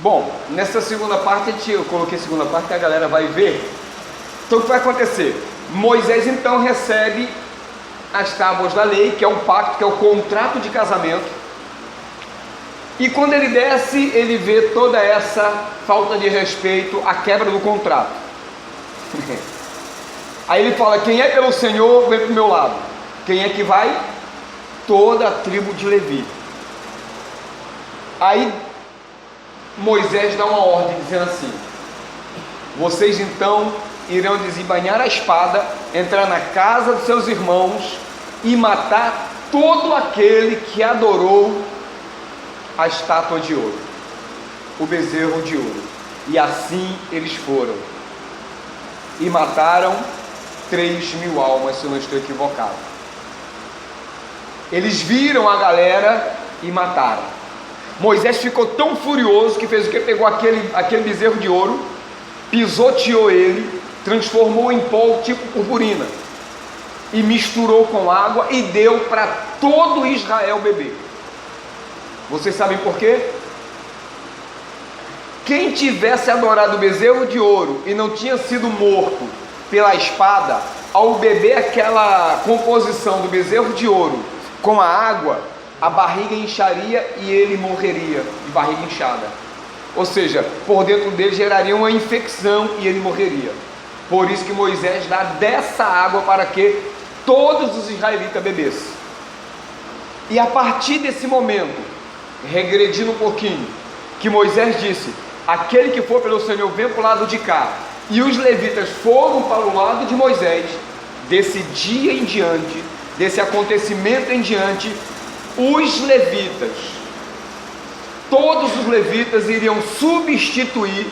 Bom, nessa segunda parte, eu coloquei a segunda parte que a galera vai ver. Então o que vai acontecer? Moisés então recebe as tábuas da lei, que é o pacto, que é o contrato de casamento. E quando ele desce, ele vê toda essa falta de respeito, a quebra do contrato. Aí ele fala: quem é pelo Senhor, vem para o meu lado. Quem é que vai? Toda a tribo de Levi. Aí Moisés dá uma ordem dizendo assim: vocês então irão desembainhar a espada, entrar na casa dos seus irmãos e matar todo aquele que adorou a estátua de ouro, o bezerro de ouro. E assim eles foram e mataram 3.000 almas, se eu não estou equivocado. Eles viram a galera e mataram. Moisés ficou tão furioso que fez o que? Pegou aquele bezerro de ouro, pisoteou ele, transformou em pó tipo purpurina e misturou com água e deu para todo Israel beber. Vocês sabem por quê? Quem tivesse adorado o bezerro de ouro e não tinha sido morto pela espada, ao beber aquela composição do bezerro de ouro com a água, a barriga incharia e ele morreria de barriga inchada. Ou seja, por dentro dele geraria uma infecção e ele morreria. Por isso que Moisés dá dessa água para que todos os israelitas bebessem. E a partir desse momento, regredindo um pouquinho, que Moisés disse: aquele que for pelo Senhor, vem para o lado de cá. E os levitas foram para o lado de Moisés. Desse dia em diante, desse acontecimento em diante, os levitas, todos os levitas iriam substituir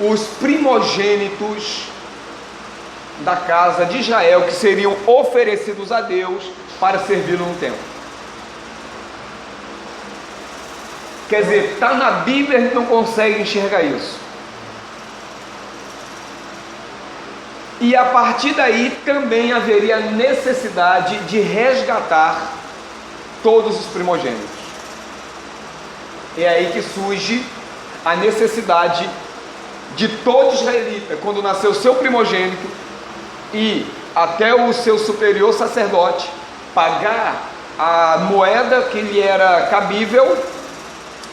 os primogênitos da casa de Israel, que seriam oferecidos a Deus para servi-lo no templo. Quer dizer, está na Bíblia, a gente não consegue enxergar isso. E a partir daí também haveria necessidade de resgatar todos os primogênitos. É aí que surge a necessidade de todo israelita, quando nasceu seu primogênito, e até o seu superior sacerdote pagar a moeda que lhe era cabível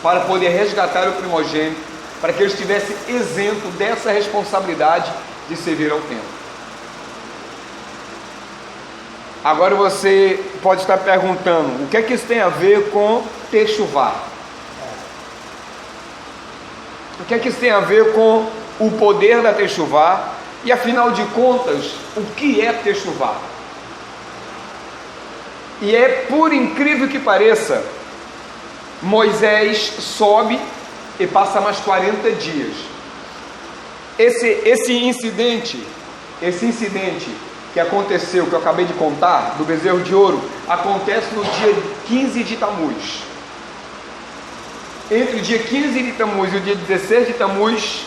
para poder resgatar o primogênito, para que ele estivesse isento dessa responsabilidade de servir ao templo. Agora você pode estar perguntando: o que é que isso tem a ver com Techuvá? O que é que isso tem a ver com o poder da Techuvá? E afinal de contas, o que é Techuvá? E é, por incrível que pareça, Moisés sobe e passa mais 40 dias. Esse incidente que aconteceu, que eu acabei de contar, do bezerro de ouro, acontece no dia 15 de Tamuz. Entre o dia 15 de Tamuz e o dia 16 de Tamuz,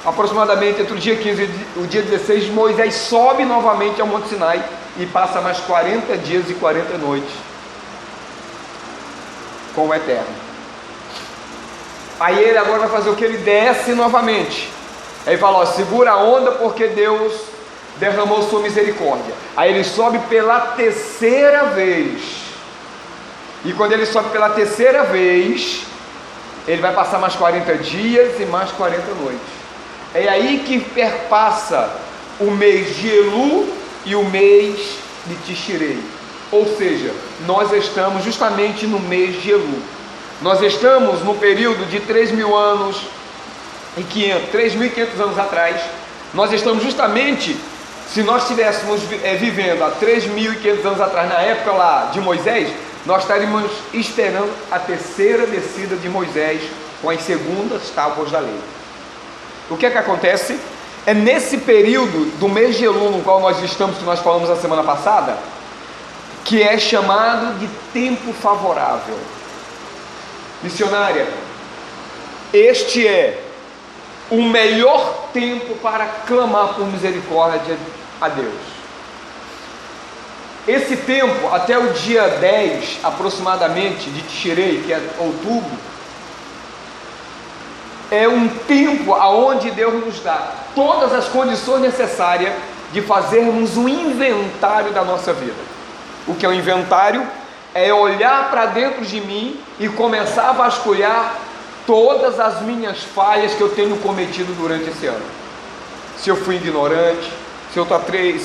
aproximadamente entre o dia 15 e o dia 16, Moisés sobe novamente ao Monte Sinai e passa mais 40 dias e 40 noites com o Eterno. Aí ele agora vai fazer o que? Ele desce novamente. Aí fala: ó, segura a onda, porque Deus derramou sua misericórdia. Aí ele sobe pela terceira vez. E quando ele sobe pela terceira vez, ele vai passar mais 40 dias e mais 40 noites. É aí que perpassa o mês de Elu e o mês de Tishrei. Ou seja, nós estamos justamente no mês de Elu. Nós estamos no período de 3.000 anos e 3.500 anos atrás. Nós estamos justamente, se nós estivéssemos vivendo há 3.500 anos atrás, na época lá de Moisés, nós estaríamos esperando a terceira descida de Moisés com as segundas tábuas da lei. O que é que acontece? É nesse período do mês de Elu, no qual nós estamos, que nós falamos a semana passada, que é chamado de tempo favorável. Missionária, este é o melhor tempo para clamar por misericórdia a Deus. Esse tempo, até o dia 10 aproximadamente de Tishrei, que é outubro, é um tempo aonde Deus nos dá todas as condições necessárias de fazermos um inventário da nossa vida. O que é um inventário? É olhar para dentro de mim e começar a vasculhar todas as minhas falhas que eu tenho cometido durante esse ano. Se eu fui ignorante, se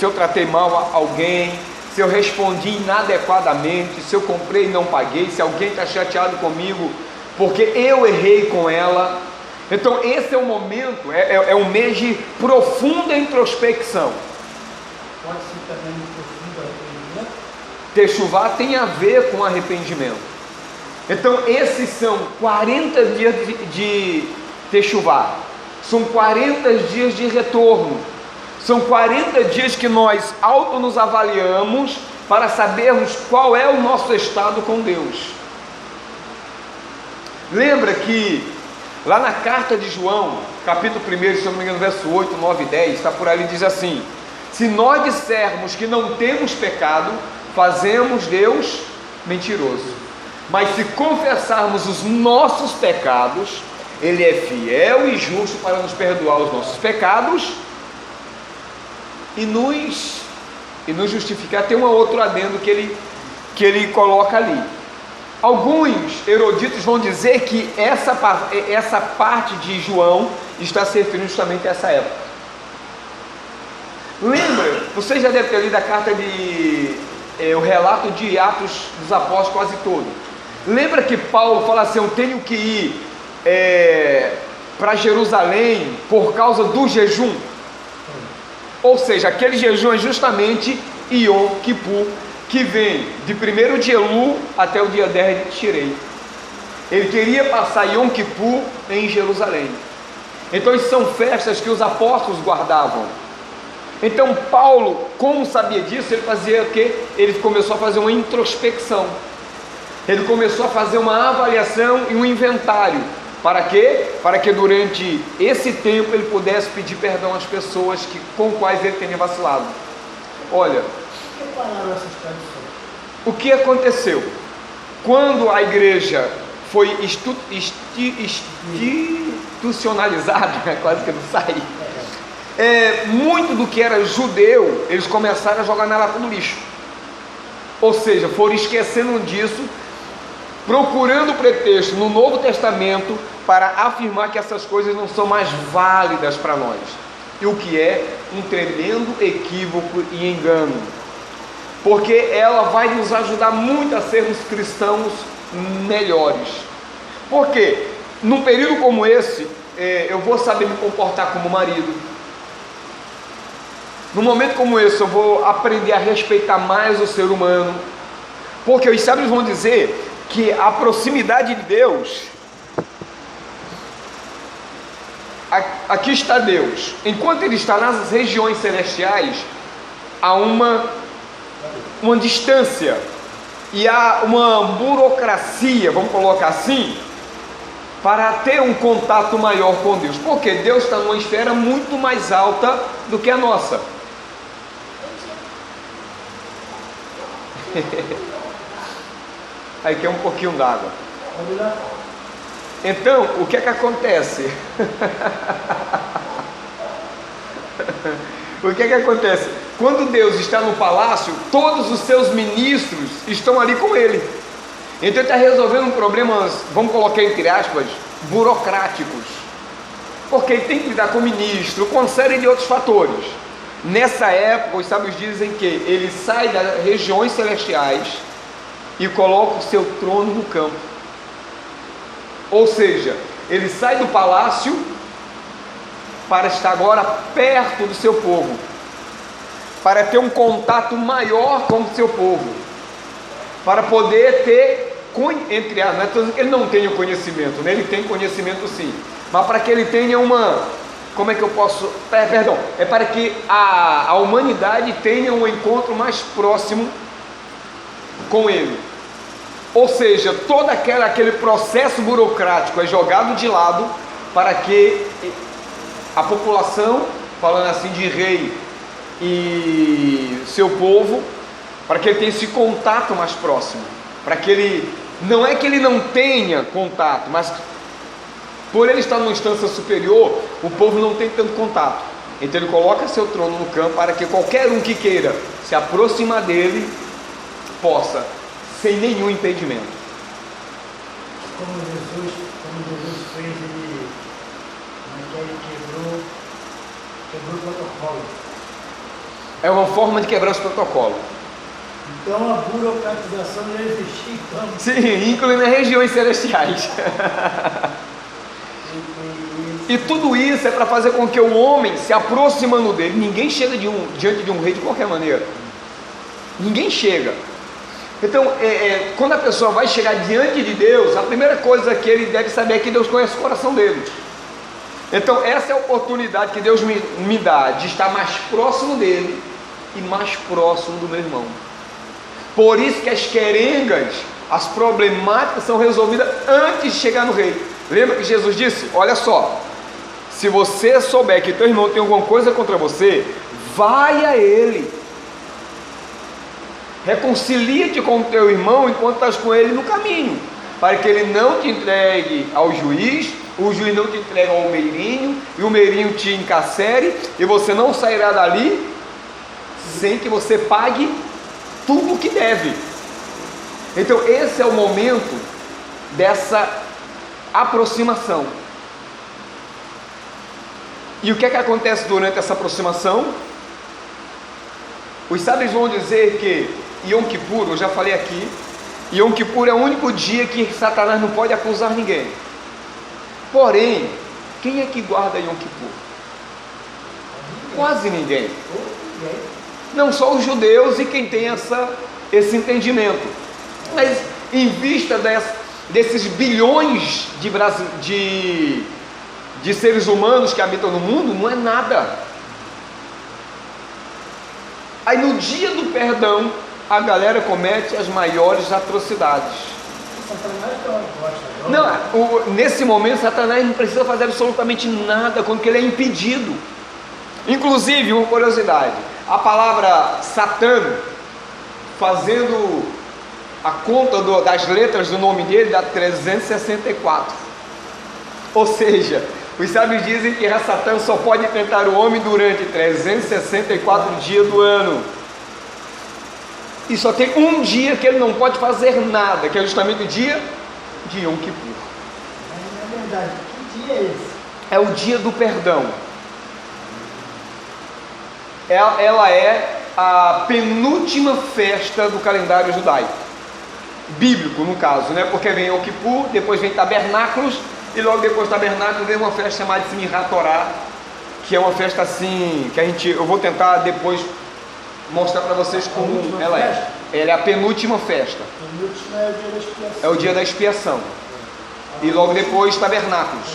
eu tratei mal alguém, se eu respondi inadequadamente, se eu comprei e não paguei, se alguém está chateado comigo porque eu errei com ela. Então esse é o momento, é um mês de profunda introspecção. Pode ser também profundo arrependimento. Techuvá tem a ver com arrependimento. Então esses são 40 dias de Techuvá, são 40 dias de retorno, são 40 dias que nós nos avaliamos para sabermos qual é o nosso estado com Deus. Lembra que lá na carta de João, capítulo 1, se não me engano, verso 8, 9 e 10, está por ali, diz assim: se nós dissermos que não temos pecado, fazemos Deus mentiroso. Mas se confessarmos os nossos pecados, Ele é fiel e justo para nos perdoar os nossos pecados e nos justificar. Tem um outro adendo que ele coloca ali. Alguns eruditos vão dizer que essa parte de João está se referindo justamente a essa época. Lembra? Você já deve ter lido a carta o relato de Atos dos Apóstolos quase todo. Lembra que Paulo fala assim: eu tenho que ir para Jerusalém por causa do jejum? Ou seja, aquele jejum é justamente Yom Kippur, que vem de 1º de Elul até o dia 10 de Tishrei. Ele queria passar Yom Kippur em Jerusalém. Então isso são festas que os apóstolos guardavam. Então Paulo, como sabia disso, ele fazia o quê? Ele começou a fazer uma introspecção. Ele começou a fazer uma avaliação e um inventário. Para quê? Para que durante esse tempo ele pudesse pedir perdão às pessoas com quais ele tenha vacilado. Olha, o que aconteceu? Quando a igreja foi institucionalizada, quase que não sai, muito do que era judeu, eles começaram a jogar na lata do lixo. Ou seja, foram esquecendo disso, procurando pretexto no Novo Testamento para afirmar que essas coisas não são mais válidas para nós. E o que é um tremendo equívoco e engano, porque ela vai nos ajudar muito a sermos cristãos melhores. Porque num período como esse, eu vou saber me comportar como marido. Num momento como esse, eu vou aprender a respeitar mais o ser humano. Porque os sábios vão dizer que a proximidade de Deus, aqui está Deus, enquanto Ele está nas regiões celestiais, há uma distância e há uma burocracia, vamos colocar assim, para ter um contato maior com Deus, porque Deus está numa esfera muito mais alta do que a nossa. Aí quer um pouquinho d'água. Então, o que é que acontece? O que é que acontece? Quando Deus está no palácio, todos os seus ministros estão ali com Ele. Então ele está resolvendo problemas, vamos colocar entre aspas, burocráticos. Porque ele tem que lidar com o ministro, com uma série de outros fatores. Nessa época, os sábios dizem que ele sai das regiões celestiais e coloca o seu trono no campo. Ou seja, ele sai do palácio para estar agora perto do seu povo, para ter um contato maior com o seu povo, para poder ter, entre aspas, não é dizendo que ele não tenha conhecimento, né? Ele tem conhecimento sim, mas para que ele tenha como é que eu posso, é para que a humanidade tenha um encontro mais próximo com ele. Ou seja, todo aquele processo burocrático é jogado de lado para que a população, falando assim de rei e seu povo, para que ele tenha esse contato mais próximo, para que ele, não é que ele não tenha contato, mas Por ele estar numa instância superior, o povo não tem tanto contato. Então ele coloca seu trono no campo para que qualquer um que queira se aproximar dele possa, sem nenhum impedimento. Como Jesus fez, ele quebrou o protocolo. É uma forma de quebrar os protocolos. Então a burocratização já existia, então. Sim, incluindo as regiões celestiais. E tudo isso é para fazer com que o homem se aproximando dele. Ninguém chega diante de um rei de qualquer maneira. Ninguém chega. Então, quando a pessoa vai chegar diante de Deus, a primeira coisa que ele deve saber é que Deus conhece o coração dele. Então, essa é a oportunidade que Deus me dá de estar mais próximo dele e mais próximo do meu irmão. Por isso que as querengas, as problemáticas são resolvidas antes de chegar no rei. Lembra que Jesus disse? Olha só, se você souber que teu irmão tem alguma coisa contra você, vai a ele. Reconcilia-te com o teu irmão enquanto estás com ele no caminho, para que ele não te entregue ao juiz, o juiz não te entregue ao meirinho, e o meirinho te encarcere, e você não sairá dali sem que você pague tudo o que deve. Então esse é o momento dessa aproximação. E o que é que acontece durante essa aproximação? Os sábios vão dizer que Yom Kippur, eu já falei aqui, Yom Kippur é o único dia que Satanás não pode acusar ninguém. Porém, quem é que guarda Yom Kippur? Quase ninguém. Não só os judeus e quem tem esse entendimento. Mas em vista desses bilhões de seres humanos que habitam no mundo, não é nada. Aí no dia do perdão, a galera comete as maiores atrocidades. Não, nesse momento Satanás não precisa fazer absolutamente nada, quando ele é impedido. Inclusive, uma curiosidade, a palavra Satã, fazendo a conta das letras do nome dele, dá 364. Ou seja, os sábios dizem que Satã só pode tentar o homem durante 364 dias do ano. E só tem um dia que ele não pode fazer nada, que é justamente o dia de Yom Kippur. É verdade, que dia é esse? É o dia do perdão. Ela é a penúltima festa do calendário judaico, bíblico no caso, né? Porque vem Yom Kippur, depois vem Tabernáculos, e logo depois do Tabernáculo vem uma festa chamada de Simchat Torah, que é uma festa assim, que eu vou tentar depois mostrar para vocês como ela é. Ela é a penúltima festa. Penúltima é o dia da expiação. É o dia da expiação. E logo depois Tabernáculos.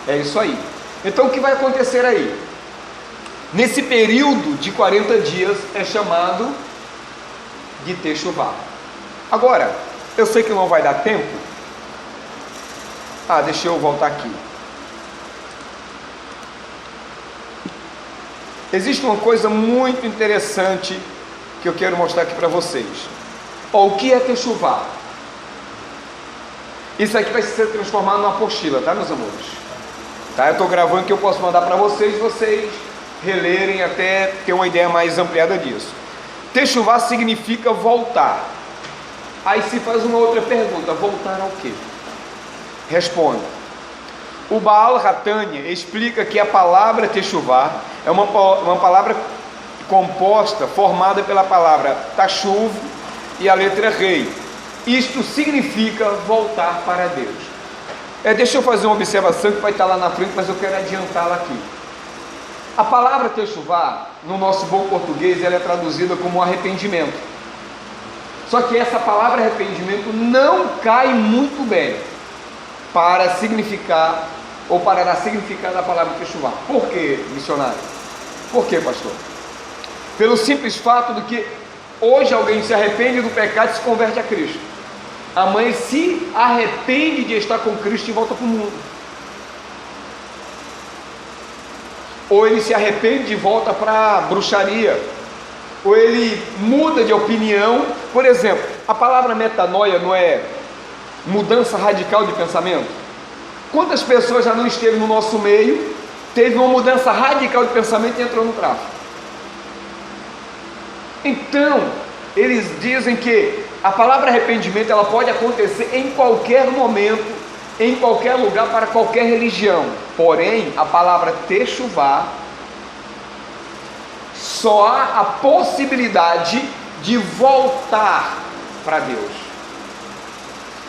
É isso aí. Então o que vai acontecer aí? Nesse período de 40 dias é chamado de Techuvá. Agora, eu sei que não vai dar tempo. Deixa eu voltar aqui. Existe uma coisa muito interessante que eu quero mostrar aqui para vocês. O que é Techuvá? Isso aqui vai ser transformado numa apostila, tá, meus amores? Tá? Eu estou gravando que eu posso mandar para vocês relerem até ter uma ideia mais ampliada disso. Techuvá significa voltar. Aí se faz uma outra pergunta: voltar ao quê? Responda. O Baal Hatanya explica que a palavra Techuvá é uma palavra composta, formada pela palavra Tashuv e a letra Rei. Isto significa voltar para Deus. Deixa eu fazer uma observação que vai estar lá na frente, mas eu quero adiantá-la aqui. A palavra Techuvá, no nosso bom português, ela é traduzida como arrependimento. Só que essa palavra arrependimento não cai muito bem para significar, ou para dar significado à palavra Techuvá. Por quê, missionário? Por quê, pastor? Pelo simples fato de que hoje alguém se arrepende do pecado e se converte a Cristo. Amanhã se arrepende de estar com Cristo e volta para o mundo. Ou ele se arrepende e volta para a bruxaria. Ou ele muda de opinião. Por exemplo, a palavra metanoia não é mudança radical de pensamento? Quantas pessoas já não esteve no nosso meio, teve uma mudança radical de pensamento e entrou no tráfico? Então, eles dizem que a palavra arrependimento, ela pode acontecer em qualquer momento, em qualquer lugar, para qualquer religião. Porém, a palavra techuvá, só há a possibilidade de voltar para Deus.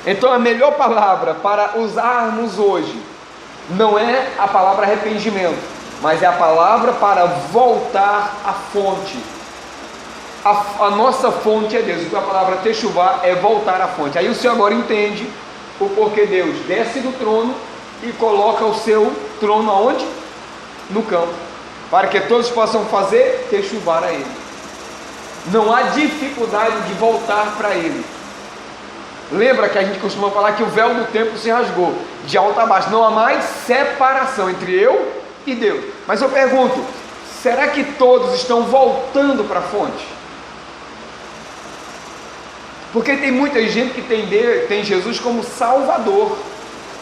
Então a melhor palavra para usarmos hoje não é a palavra arrependimento, mas é a palavra para voltar à fonte. A nossa fonte é Deus. Então a palavra techuvá é voltar à fonte. Aí o Senhor agora entende o porquê Deus desce do trono e coloca o seu trono aonde? No campo, para que todos possam fazer techuvar a Ele. Não há dificuldade de voltar para Ele. Lembra que a gente costuma falar que o véu do templo se rasgou de alto a baixo, não há mais separação entre eu e Deus. Mas eu pergunto, será que todos estão voltando para a fonte? Porque tem muita gente que tem Jesus como Salvador,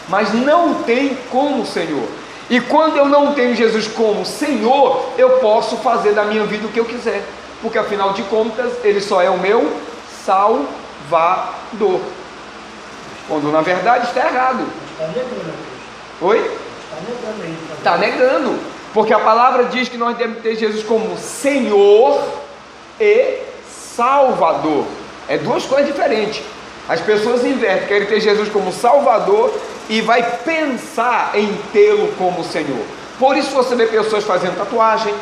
mas não o tem como Senhor. E quando eu não tenho Jesus como Senhor, eu posso fazer da minha vida o que eu quiser, porque afinal de contas Ele só é o meu Salvador, quando na verdade está errado. Está negando. Oi? Está negando aí. Está negando, porque a palavra diz que nós devemos ter Jesus como Senhor e Salvador. É duas coisas diferentes. As pessoas invertem, querem ter Jesus como Salvador e vai pensar em tê-lo como Senhor. Por isso você vê pessoas fazendo tatuagem,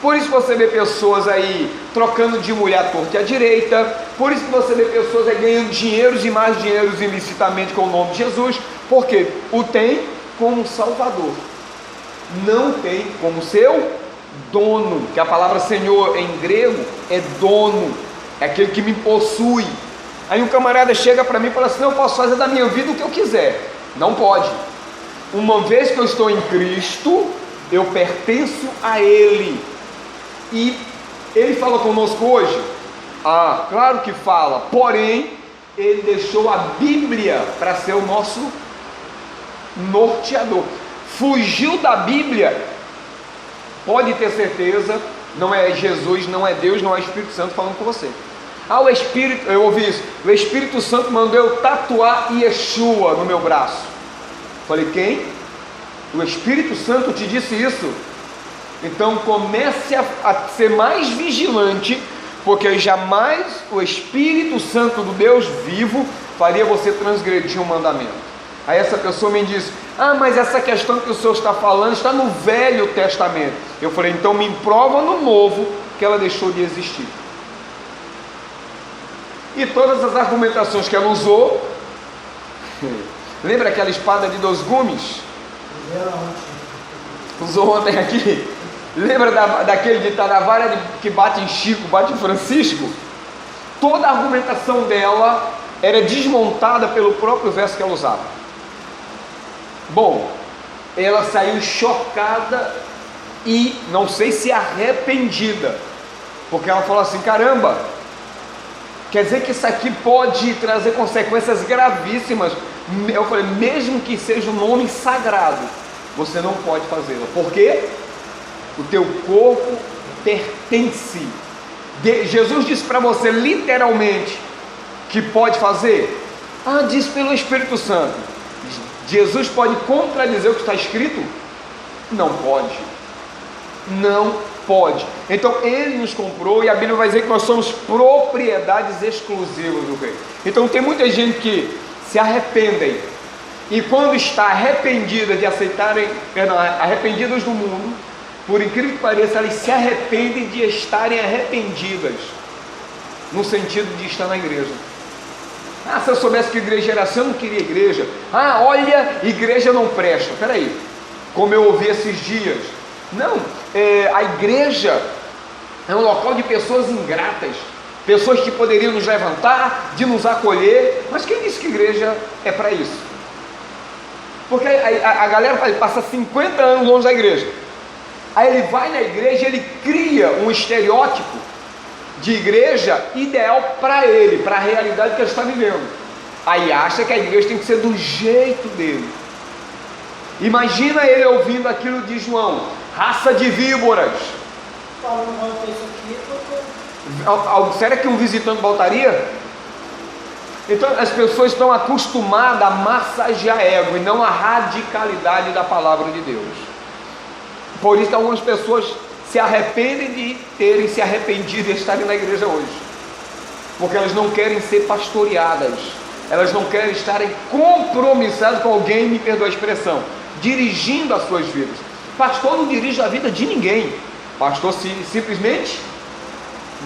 por isso você vê pessoas aí trocando de mulher à torta e à direita, por isso você vê pessoas aí ganhando dinheiros e mais dinheiros ilicitamente com o nome de Jesus, porque o tem como Salvador, não tem como seu dono, que a palavra Senhor em grego é dono, é aquele que me possui. Aí um camarada chega para mim e fala assim: não, eu posso fazer da minha vida o que eu quiser. Não pode. Uma vez que eu estou em Cristo, eu pertenço a Ele. E Ele fala conosco hoje? Ah, claro que fala. Porém, Ele deixou a Bíblia para ser o nosso norteador. Fugiu da Bíblia, pode ter certeza, não é Jesus, não é Deus, não é Espírito Santo falando com você. Ah, o Espírito, eu ouvi isso, o Espírito Santo mandou eu tatuar Yeshua no meu braço. Falei, quem? O Espírito Santo te disse isso? Então comece a ser mais vigilante, porque jamais o Espírito Santo do Deus vivo faria você transgredir um mandamento. Aí essa pessoa me disse: ah, mas essa questão que o senhor está falando está no Velho Testamento. Eu falei, então me prova no Novo que ela deixou de existir. E todas as argumentações que ela usou, lembra aquela espada de 2 gumes? Usou ontem aqui. Lembra daquele ditado: a vara que bate em Chico, bate em Francisco? Toda a argumentação dela era desmontada pelo próprio verso que ela usava. Bom, ela saiu chocada e não sei se arrependida, porque ela falou assim: caramba, quer dizer que isso aqui pode trazer consequências gravíssimas. Eu falei, mesmo que seja um nome sagrado, você não pode fazê-lo. Por quê? O teu corpo pertence. Jesus disse para você literalmente que pode fazer? Ah, diz pelo Espírito Santo. Jesus pode contradizer o que está escrito? Não pode. Não pode. Então Ele nos comprou e a Bíblia vai dizer que nós somos propriedades exclusivas do Rei. Então tem muita gente que se arrependem, e quando está arrependida de aceitarem, arrependidas do mundo, por incrível que pareça, elas se arrependem de estarem arrependidas, no sentido de estar na igreja. Ah, se eu soubesse que igreja era assim, eu não queria igreja. Ah, olha, igreja não presta. Peraí, como eu ouvi esses dias, não, a igreja é um local de pessoas ingratas, pessoas que poderiam nos levantar, de nos acolher. Mas quem disse que igreja é para isso? Porque a galera passa 50 anos longe da igreja, aí ele vai na igreja, ele cria um estereótipo de igreja ideal para ele, para a realidade que ele está vivendo. Aí acha que a igreja tem que ser do jeito dele. Imagina ele ouvindo aquilo de João: raça de víboras. Paulo não vai ter isso aqui porque... Será que um visitante voltaria? Então as pessoas estão acostumadas a massagear ego e não a radicalidade da palavra de Deus. Por isso algumas pessoas se arrependem de terem se arrependido de estarem na igreja hoje, porque elas não querem ser pastoreadas, elas não querem estarem compromissadas com alguém, me perdoa a expressão, dirigindo as suas vidas. Pastor não dirige a vida de ninguém. Pastor simplesmente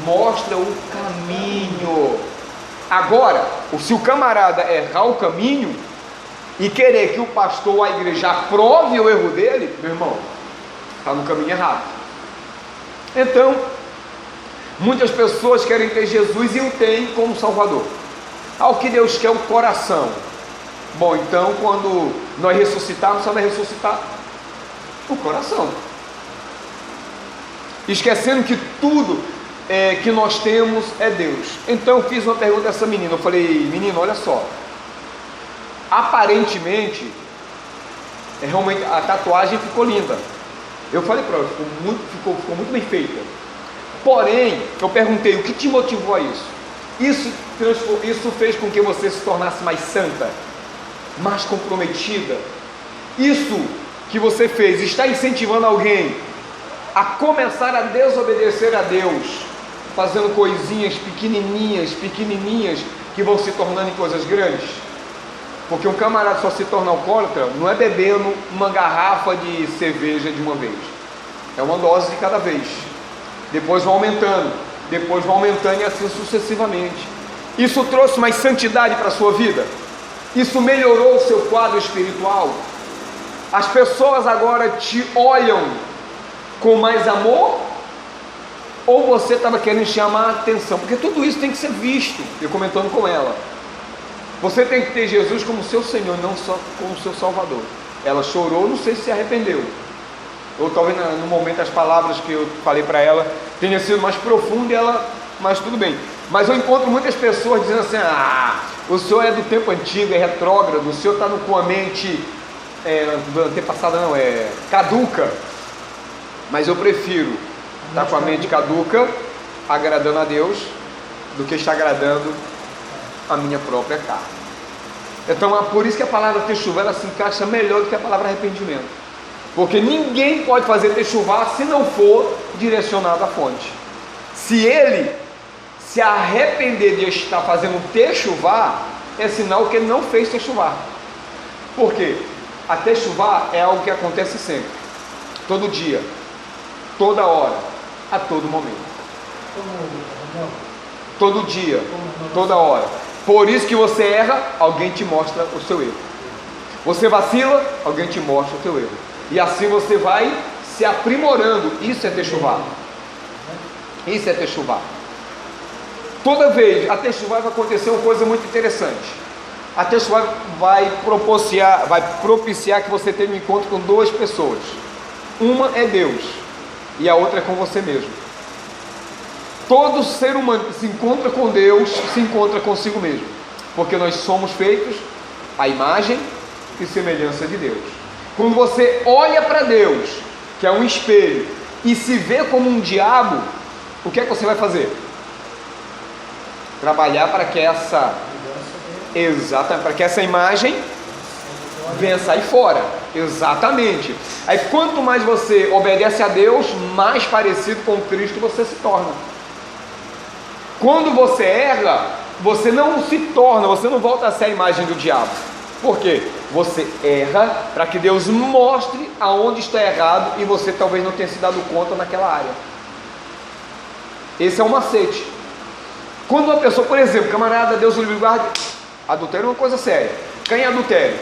mostra o caminho. Agora, se o camarada errar o caminho e querer que o pastor ou a igreja aprove o erro dele, meu irmão, está no caminho errado. Então, muitas pessoas querem ter Jesus e o têm como Salvador. O que Deus quer é o coração. Bom, então quando nós ressuscitarmos, só vai ressuscitar o coração, esquecendo que tudo que nós temos é Deus. Então eu fiz uma pergunta a essa menina. Eu falei: menina, olha só, aparentemente realmente a tatuagem ficou linda. Eu falei para ela: ficou muito bem feita. Porém, eu perguntei: o que te motivou a isso? Isso fez com que você se tornasse mais santa, mais comprometida? Isso que você fez está incentivando alguém a começar a desobedecer a Deus, fazendo coisinhas pequenininhas que vão se tornando em coisas grandes? Porque um camarada só se torna alcoólatra não é bebendo uma garrafa de cerveja de uma vez, é uma dose de cada vez, depois vai aumentando e assim sucessivamente. Isso trouxe mais santidade para a sua vida? Isso melhorou o seu quadro espiritual? As pessoas agora te olham com mais amor? Ou você estava querendo chamar a atenção? Porque tudo isso tem que ser visto. Eu comentando com ela, você tem que ter Jesus como seu Senhor, não só como seu Salvador. Ela chorou, não sei se arrependeu, ou talvez no momento as palavras que eu falei para ela tenha sido mais profundo, mas tudo bem. Mas eu encontro muitas pessoas dizendo assim: o senhor é do tempo antigo, é retrógrado, o senhor está com a mente antepassada, não, caduca. Mas eu prefiro estar com a mente caduca, agradando a Deus, do que estar agradando a minha própria carne. Então é por isso que a palavra techuvá, ela se encaixa melhor do que a palavra arrependimento, porque ninguém pode fazer techuvá se não for direcionado à fonte. Se ele se arrepender de estar fazendo techuvá, é sinal que ele não fez techuvá. Por quê? A techuvá é algo que acontece sempre, todo dia, toda hora, a todo momento, todo dia, toda hora. Por isso que você erra, alguém te mostra o seu erro. Você vacila, alguém te mostra o seu erro. E assim você vai se aprimorando. Isso é techuvá. Isso é techuvá. Toda vez, a techuvá vai acontecer uma coisa muito interessante. A techuvá vai propiciar que você tenha um encontro com duas pessoas. Uma é Deus e a outra é com você mesmo. Todo ser humano que se encontra com Deus se encontra consigo mesmo, porque nós somos feitos à imagem e semelhança de Deus. Quando você olha para Deus, que é um espelho, e se vê como um diabo, o que é que você vai fazer? Trabalhar para que essa imagem venha sair fora. Exatamente. Aí quanto mais você obedece a Deus, mais parecido com Cristo você se torna. Quando você erra, você não se torna, você não volta a ser a imagem do diabo. Por quê? Você erra para que Deus mostre aonde está errado e você talvez não tenha se dado conta naquela área. Esse é um macete. Quando uma pessoa, por exemplo, camarada, Deus o livre guarde, adultério é uma coisa séria. Cai em adultério.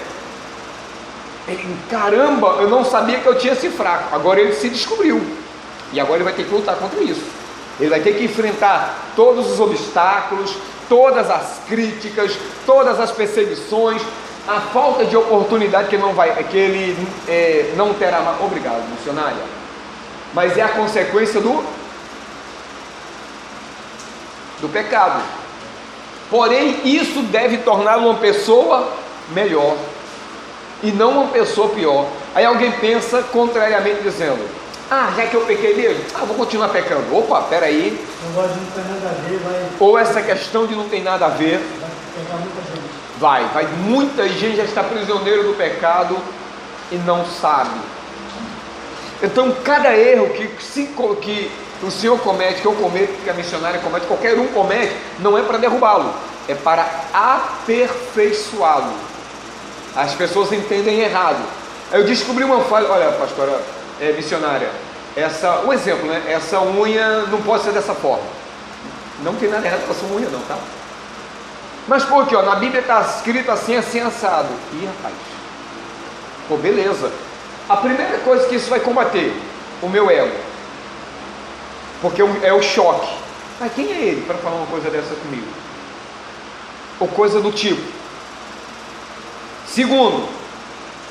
Ele, caramba, eu não sabia que eu tinha esse fraco. Agora ele se descobriu. E agora ele vai ter que lutar contra isso. Ele vai ter que enfrentar todos os obstáculos, todas as críticas, todas as perseguições, a falta de oportunidade que ele não terá. Obrigado, missionária. Mas é a consequência do pecado. Porém, isso deve torná-lo uma pessoa melhor. e não uma pessoa pior. Aí alguém pensa contrariamente, dizendo: ah, já que eu pequei mesmo, vou continuar pecando. Opa, peraí. Negócio de não tem nada a ver, vai Ou essa questão de não tem nada a ver, pegar muita gente. vai muita gente já está prisioneiro do pecado e não sabe. Então cada erro que o senhor comete, que eu cometo, que a missionária comete, qualquer um comete, não é para derrubá-lo, é para aperfeiçoá-lo. As pessoas entendem errado. Eu descobri uma falha. Olha, pastora missionária, um exemplo, né? Essa unha não pode ser dessa forma. Não tem nada errado com essa unha não, tá? Mas por quê? Na Bíblia está escrito assim, assim, assado. Ih, rapaz, pô, beleza. A primeira coisa que isso vai combater, o meu ego, porque é o choque. Mas quem é ele para falar uma coisa dessa comigo? Ou coisa do tipo. Segundo,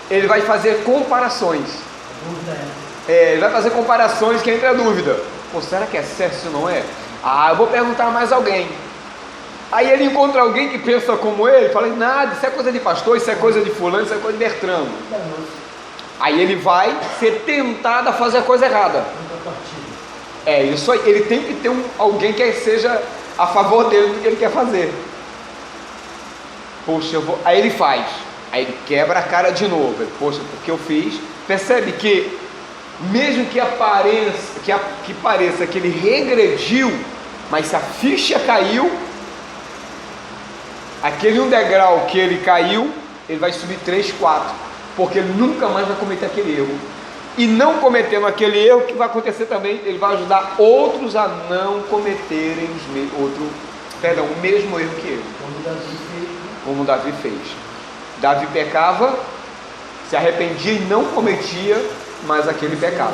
ele vai fazer comparações. Ele vai fazer comparações que entra a dúvida. Pô, será que é certo isso não é? Eu vou perguntar a mais alguém. Aí ele encontra alguém que pensa como ele, fala: nada, isso é coisa de pastor, isso é coisa de fulano, isso é coisa de Bertrano. Aí ele vai ser tentado a fazer a coisa errada. É isso aí, ele tem que ter alguém que seja a favor dele do que ele quer fazer. Poxa, aí ele faz, aí ele quebra a cara de novo. Poxa, porque eu fiz. Percebe que mesmo que pareça que ele regrediu, mas se a ficha caiu, aquele um degrau que ele caiu, ele vai subir 3, 4, porque ele nunca mais vai cometer aquele erro. E não cometendo aquele erro, o que vai acontecer também? Ele vai ajudar outros a não cometerem o mesmo erro que ele. Como Davi fez. Davi pecava, se arrependia e não cometia mais aquele pecado.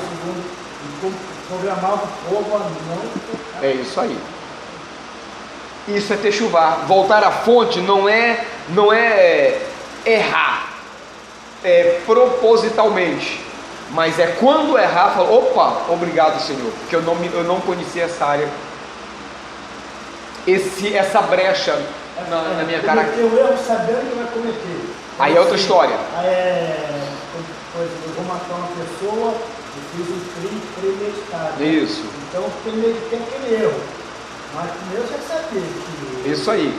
Programava o povo a não pecar. É isso aí. Isso é techuvá. Voltar à fonte não é errar, é propositalmente, mas é quando errar, fala: opa, obrigado, Senhor, porque eu não conhecia essa área, essa brecha na minha cara. Cometer o erro sabendo que vai cometer. Aí é outra história. Eu vou matar uma pessoa, eu fiz um crime premeditado. Isso. Então tem aquele erro. Mas primeiro você saber que. Isso aí.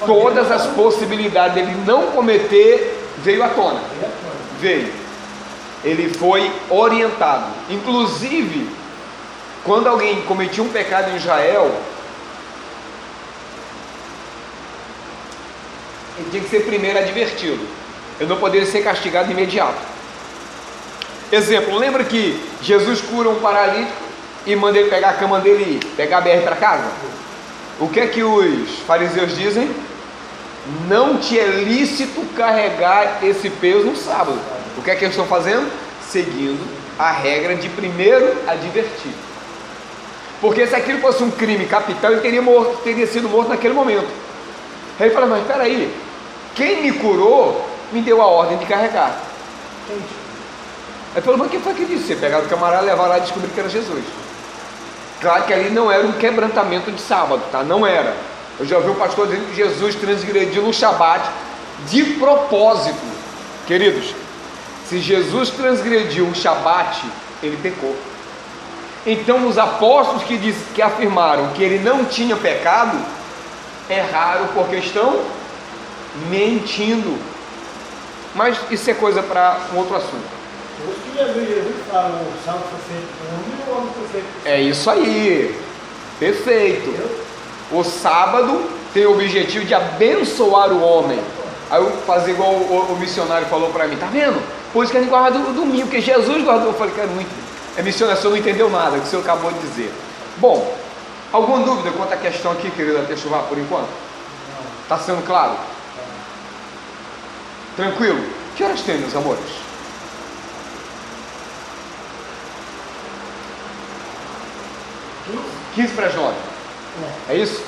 Todas as possibilidades dele não cometer veio à tona. Veio. Ele foi orientado. Inclusive, quando alguém cometia um pecado em Israel, ele tinha que ser primeiro advertido. Ele não poderia ser castigado de imediato. Exemplo, lembra que Jesus cura um paralítico e manda ele pegar a cama dele e ir, pegar a BR para casa? O que é que os fariseus dizem? Não te é lícito carregar esse peso no sábado. O que é que eles estão fazendo? Seguindo a regra de primeiro advertir. Porque se aquilo fosse um crime capital, ele teria sido morto naquele momento. Aí ele fala: mas espera aí, quem me curou me deu a ordem de carregar. Aí falou: mas quem foi que disse? Você pegaram o camarada, levaram lá e descobriram que era Jesus. Claro que ali não era um quebrantamento de sábado, tá? Não era. Eu já ouvi o pastor dizendo que Jesus transgrediu no Shabat de propósito. Queridos, se Jesus transgrediu o Shabat, ele pecou. Então os apóstolos que afirmaram que ele não tinha pecado, erraram porque estão mentindo. Mas isso é coisa para um outro assunto. Por isso que Jesus fala: o sábado foi feito por homem e o homem foi feito por. É isso aí, perfeito. O sábado tem o objetivo de abençoar o homem. Aí eu fazer igual o missionário falou para mim: tá vendo? Por isso que a gente guarda o domingo, porque Jesus guardou. Eu falei: cara, muito. Missionário, o senhor não entendeu nada que o senhor acabou de dizer. Bom, alguma dúvida quanto à questão aqui, querida Techuvá, por enquanto? Está sendo claro? Tranquilo? Que horas tem, meus amores? 15 para as 9. É isso?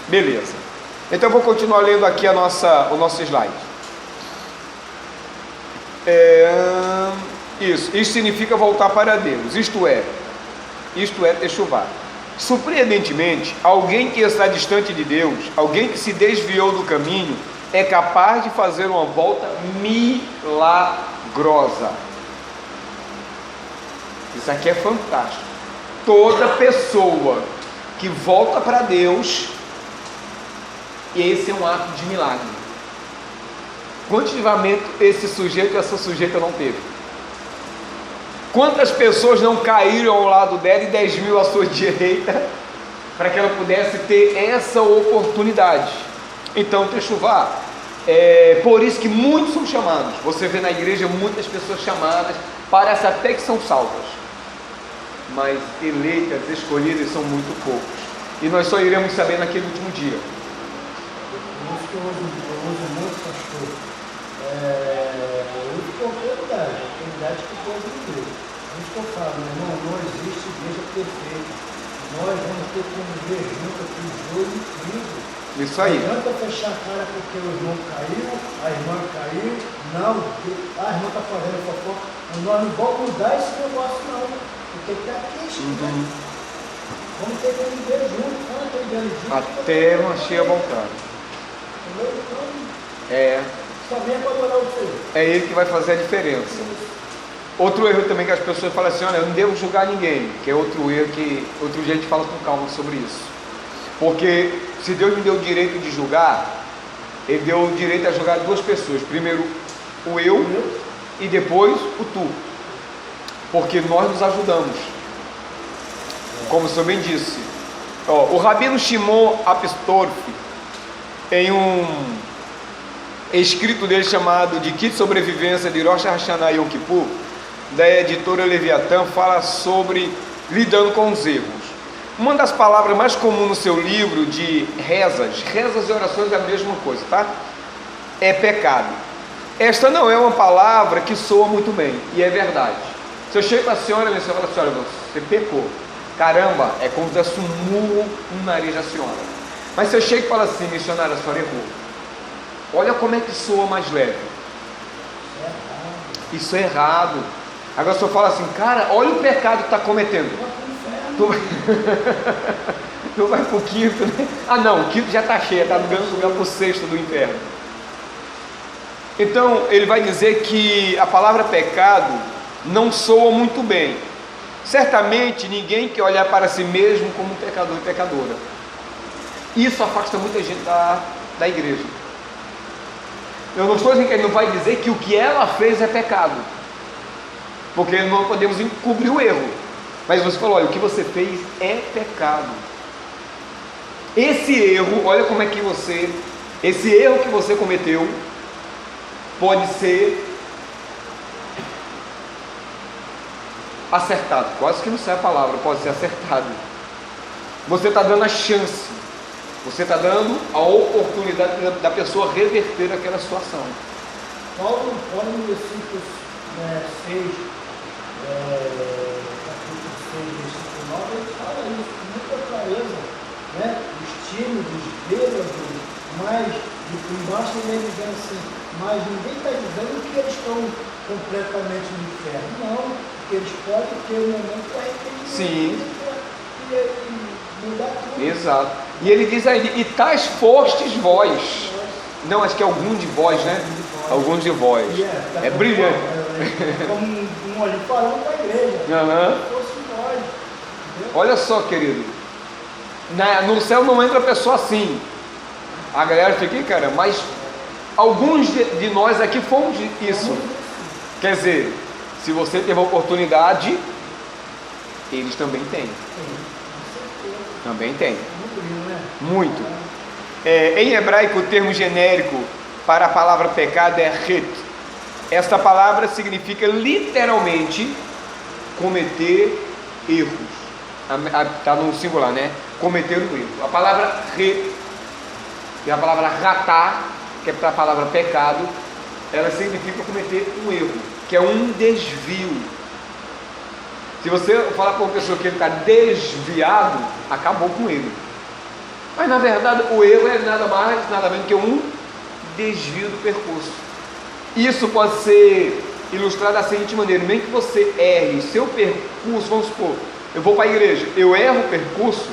Beleza. Então eu vou continuar lendo aqui o nosso slide. Isso significa voltar para Deus. Isto é techuvá. Surpreendentemente, alguém que está distante de Deus, alguém que se desviou do caminho, é capaz de fazer uma volta milagrosa. Isso aqui é fantástico. Toda pessoa que volta para Deus, esse é um ato de milagre. Quantos livramentos esse sujeito, essa sujeita não teve? Quantas pessoas não caíram ao lado dela e 10 mil à sua direita, para que ela pudesse ter essa oportunidade? Então, Techuvá, por isso que muitos são chamados. Você vê na igreja muitas pessoas chamadas, parece até que são salvas, mas eleitas, escolhidas são muito poucos, e nós só iremos saber naquele último dia. Por isso que eu uso muito, pastor, eu uso qualquer lugar, que pode viver. Por isso que eu falo, meu irmão, não existe igreja perfeita. Nós vamos ter que viver junto aqui, jogo e trigo. Isso aí. Não adianta fechar a cara porque o irmão caiu, a irmã caiu, não, a irmã está fazendo fofoca. Nós não vamos mudar esse negócio, não. Porque está aqui, né? Vamos ter que viver junto, até uma cheia voltar. Só vem para adorar o Senhor. É Ele que vai fazer a diferença. Outro erro também que as pessoas falam assim: olha, eu não devo julgar ninguém, que é outro erro que outro dia a gente fala com calma sobre isso. Porque se Deus me deu o direito de julgar, Ele deu o direito a julgar duas pessoas: primeiro o eu e depois o tu, porque nós nos ajudamos, como o senhor bem disse. O Rabino Shimon Apstorf, em um escrito dele chamado de Kit Sobrevivência de Rosh Hashanah e Yom Kippur, da editora Leviatã, fala sobre lidando com os erros. Uma das palavras mais comuns no seu livro de rezas e orações é a mesma coisa, tá? É pecado. Esta não é uma palavra que soa muito bem, e é verdade. Se eu chego para a senhora e falo assim: olha, você pecou, caramba, é como se desse um murro no nariz da senhora. Mas se eu chego e falo assim: missionária, a senhora errou, olha como é que soa mais leve. Isso é errado. Agora se eu falo assim: cara, olha o pecado que está cometendo, tu vai para o quinto, né? Ah não, o quinto já está cheio, está dando lugar para o sexto do inferno. Então ele vai dizer que a palavra pecado não soa muito bem. Certamente ninguém quer olhar para si mesmo como um pecador e pecadora. Isso afasta muita gente da igreja. Eu não estou dizendo que ele não vai dizer que o que ela fez é pecado, porque não podemos encobrir o erro. Mas você falou: olha, o que você fez é pecado. Esse erro, olha como é que esse erro que você cometeu pode ser acertado. Quase que não sai a palavra, pode ser acertado. Você está dando a chance, você está dando a oportunidade da pessoa reverter aquela situação. Paulo no versículo 6, capítulo 6, versículo 9, ele fala isso com muita clareza, né? Os tímidos, bêbados, mas embaixo ele diz assim: mas ninguém está dizendo que eles estão completamente no inferno, não, porque eles podem ter um momento para arrependimento. Sim. E mudar tudo. Exato. E ele diz aí: e tais fostes vós. Não, acho que é algum de vós, né? Alguns de vós. É brilhante. Como um olho falando para a igreja. Fosse nós. Olha só, querido. No céu não entra pessoa assim. A galera fica aqui, cara, mas alguns de nós aqui fomos isso. Quer dizer, se você teve a oportunidade, eles também têm. Também tem. Muito. Em hebraico, o termo genérico para a palavra pecado é het. Esta palavra significa literalmente cometer erros. Está no singular, né? Cometer um erro. A palavra het e a palavra ratá, que é para a palavra pecado, ela significa cometer um erro, que é um desvio. Se você falar para uma pessoa que ele está desviado, acabou com ele. Mas na verdade o erro é nada mais, nada menos que um desvio do percurso. Isso pode ser ilustrado da seguinte maneira: mesmo que você erre seu percurso, vamos supor, eu vou para a igreja, eu erro o percurso,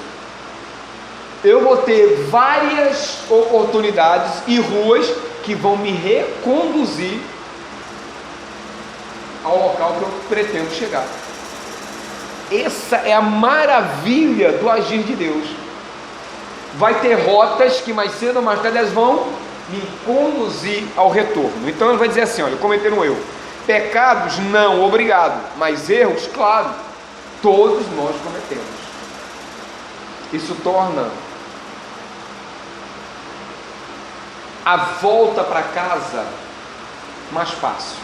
eu vou ter várias oportunidades e ruas que vão me reconduzir ao local que eu pretendo chegar. Essa é a maravilha do agir de Deus. Vai ter rotas que mais cedo ou mais tarde elas vão me conduzir ao retorno. Então ele vai dizer assim: olha, cometeram um erro. Pecados, não, obrigado. Mas erros, claro, todos nós cometemos. Isso torna a volta para casa mais fácil.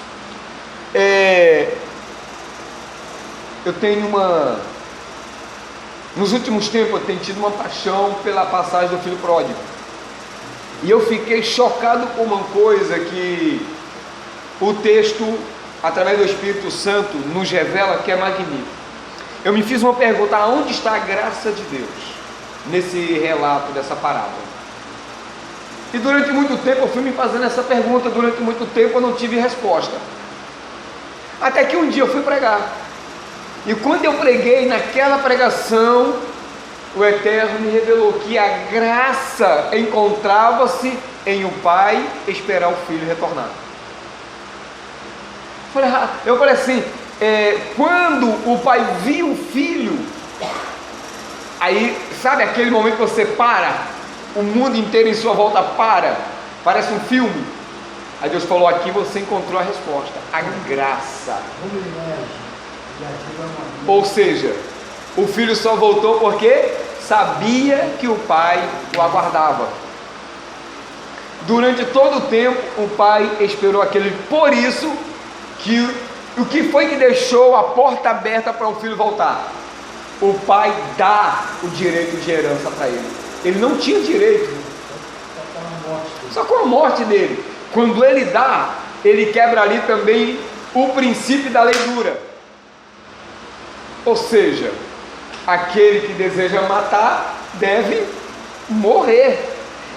Eu tenho nos últimos tempos eu tenho tido uma paixão pela passagem do filho pródigo, e eu fiquei chocado com uma coisa que o texto, através do Espírito Santo, nos revela, que é magnífico. Eu me fiz uma pergunta: aonde está a graça de Deus nesse relato dessa parábola? E durante muito tempo eu fui me fazendo essa pergunta, durante muito tempo eu não tive resposta. Até que um dia eu fui pregar, e quando eu preguei, naquela pregação, o Eterno me revelou que a graça encontrava-se em o pai esperar o filho retornar. Eu falei assim, quando o pai viu o filho, aí, sabe aquele momento que você para, o mundo inteiro em sua volta para, parece um filme. Aí Deus falou: aqui você encontrou a resposta, a graça. Ou seja, o filho só voltou porque sabia que o pai o aguardava. Durante todo o tempo o pai esperou aquele. Por isso que o que foi que deixou a porta aberta para o filho voltar? O pai dá o direito de herança para ele. Ele não tinha direito, só com a morte dele. Quando ele dá, ele quebra ali também o princípio da lei dura. Ou seja, aquele que deseja matar deve morrer.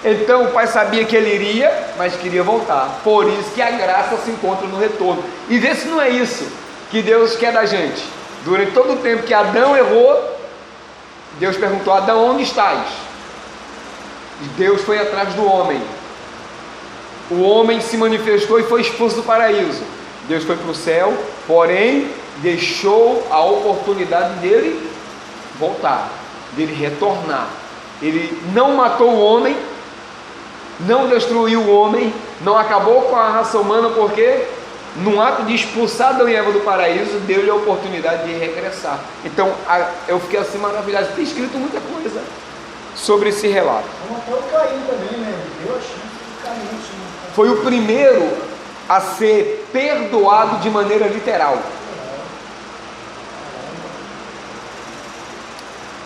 Então o pai sabia que ele iria, mas queria voltar. Por isso que a graça se encontra no retorno. E vê se não é isso que Deus quer da gente. Durante todo o tempo que Adão errou, Deus perguntou: Adão, onde estás? E Deus foi atrás do homem. O homem se manifestou e foi expulso do paraíso. Deus foi para o céu, porém deixou a oportunidade dele voltar, dele retornar. Ele não matou o homem, não destruiu o homem, não acabou com a raça humana, porque no ato de expulsar Adão e Eva do paraíso, deu-lhe a oportunidade de regressar. Então eu fiquei assim maravilhado. Tem escrito muita coisa sobre esse relato. Até o Caim também, né? Deu a chance de Caim. Foi o primeiro a ser perdoado de maneira literal.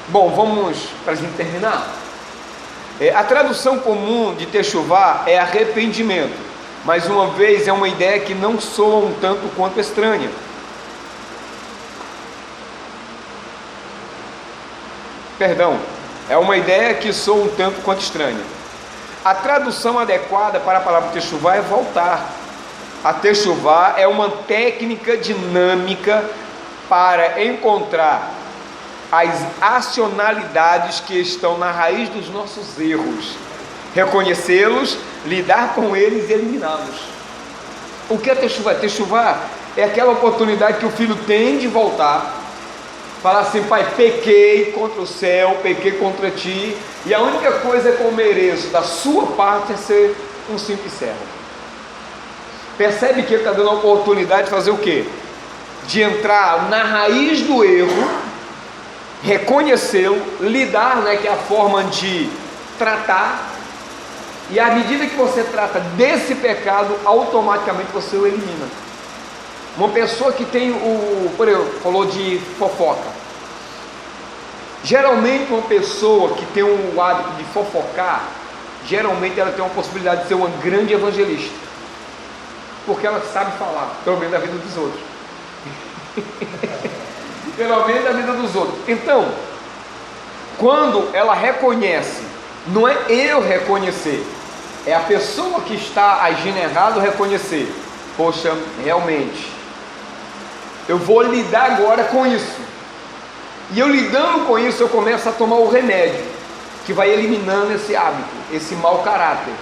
Bom, vamos para a gente terminar. A tradução comum de techuvá é arrependimento. Mais uma vez, é uma ideia que não soa um tanto quanto estranha. Perdão, é uma ideia que soa um tanto quanto estranha. A tradução adequada para a palavra techuvá é voltar. A techuvá é uma técnica dinâmica para encontrar as acionalidades que estão na raiz dos nossos erros, reconhecê-los, lidar com eles e eliminá-los. O que é techuvá? Techuvá é aquela oportunidade que o filho tem de voltar, falar assim: pai, pequei contra o céu, pequei contra ti, e a única coisa que eu mereço da sua parte é ser um simples servo. Percebe que ele está dando a oportunidade de fazer o quê? De entrar na raiz do erro, reconhecê-lo, lidar, que é a forma de tratar, e à medida que você trata desse pecado, automaticamente você o elimina. Uma pessoa que tem por exemplo, falou de fofoca. Geralmente uma pessoa que tem o hábito de fofocar, geralmente ela tem uma possibilidade de ser uma grande evangelista, porque ela sabe falar, pelo menos da vida dos outros. Pelo menos da vida dos outros. Então, quando ela reconhece, não é eu reconhecer, é a pessoa que está agindo errado reconhecer: poxa, realmente, eu vou lidar agora com isso. E eu lidando com isso, eu começo a tomar o remédio que vai eliminando esse hábito, esse mau caráter,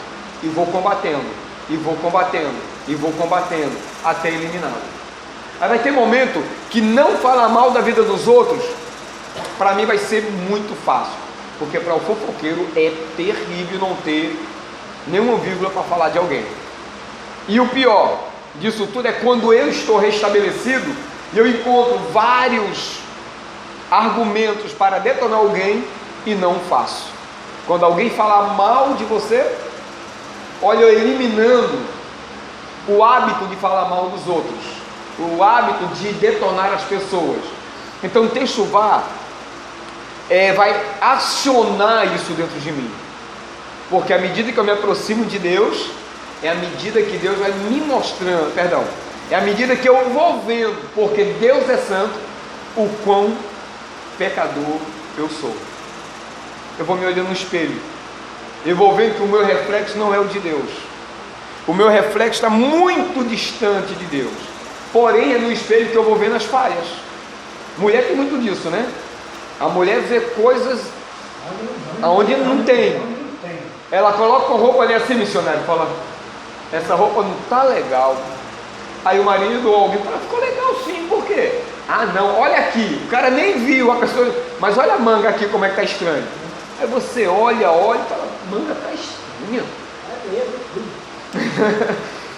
e vou combatendo. e vou combatendo, até eliminá-lo. Aí vai ter momento que não falar mal da vida dos outros, para mim vai ser muito fácil, porque para o fofoqueiro é terrível não ter nenhuma vírgula para falar de alguém. E o pior disso tudo é quando eu estou restabelecido e eu encontro vários argumentos para detonar alguém e não faço. Quando alguém falar mal de você, olha, eu eliminando o hábito de falar mal dos outros, o hábito de detonar as pessoas. Então Techuvá vai acionar isso dentro de mim, porque à medida que eu me aproximo de Deus, é a medida que Deus vai me mostrando, é a medida que eu vou vendo, porque Deus é santo, o quão pecador eu sou. Eu vou me olhando no espelho, eu vou vendo que o meu reflexo não é o de Deus, o meu reflexo está muito distante de Deus, porém é no espelho que eu vou vendo as falhas. Mulher tem muito disso, né? A mulher vê coisas aonde não tem. Ela coloca uma roupa ali assim, missionário, fala, essa roupa não está legal. Aí o marido ou alguém fala, ficou legal sim, por quê? Ah não, olha aqui, o cara nem viu a pessoa, mas olha a manga aqui como é que está estranho. Aí você olha e fala, manga está estranha.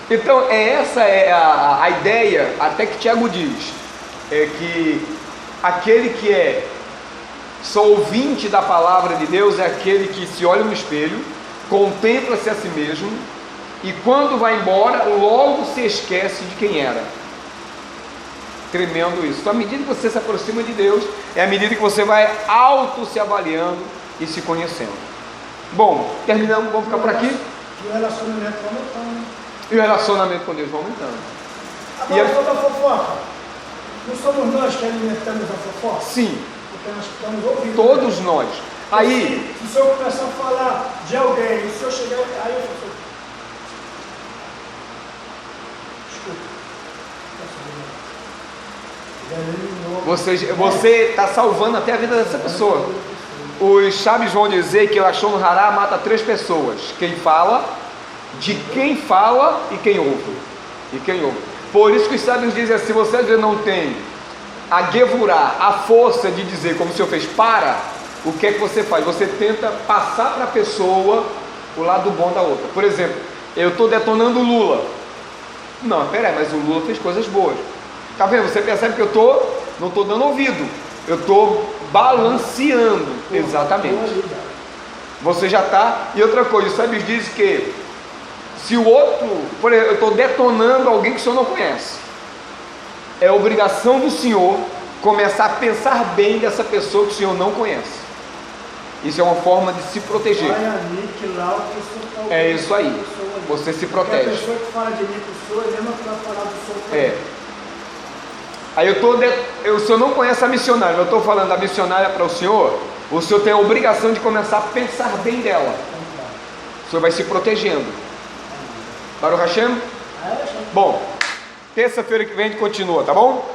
Então essa é a ideia, até que Tiago diz, é que aquele que é só ouvinte da palavra de Deus é aquele que se olha no espelho, contempla-se a si mesmo, e quando vai embora, logo se esquece de quem era. Tremendo isso. Então, à medida que você se aproxima de Deus, é à medida que você vai auto se avaliando e se conhecendo. Bom, terminamos, vamos ficar por aqui. E o relacionamento vai aumentando, né? E o relacionamento com Deus vai aumentando. Agora, sobre a fofoca, não somos nós que alimentamos a fofoca? Sim. Porque nós estamos ouvindo. Todos nós. Aí, se o senhor começar a falar de alguém, e o senhor chegar, aí eu falo, você está salvando até a vida dessa pessoa. Os sábios vão dizer que o Lashon Hará mata 3 pessoas: quem fala, de quem fala e quem ouve. Por isso que os sábios dizem assim: você às vezes não tem a Gevurá, a força de dizer, como o Senhor fez, para, o que é que você faz? Você tenta passar para a pessoa o lado bom da outra. Por exemplo, eu estou detonando o Lula. Não, peraí, mas o Lula fez coisas boas. Tá vendo? Você percebe que eu não estou dando ouvido, eu estou balanceando. Exatamente. Você já está. E outra coisa, os sábios dizem que se o outro, por exemplo, eu estou detonando alguém que o senhor não conhece, é obrigação do senhor começar a pensar bem dessa pessoa que o senhor não conhece. Isso é uma forma de se proteger. É isso aí. Você se protege. A pessoa que fala de mim para o senhor é a mesma que vai falar do senhor. Aí o senhor não conhece a missionária, eu estou falando da missionária para o senhor tem a obrigação de começar a pensar bem dela. O senhor vai se protegendo. Baruch Hashem? Bom, terça-feira que vem a gente continua, tá bom?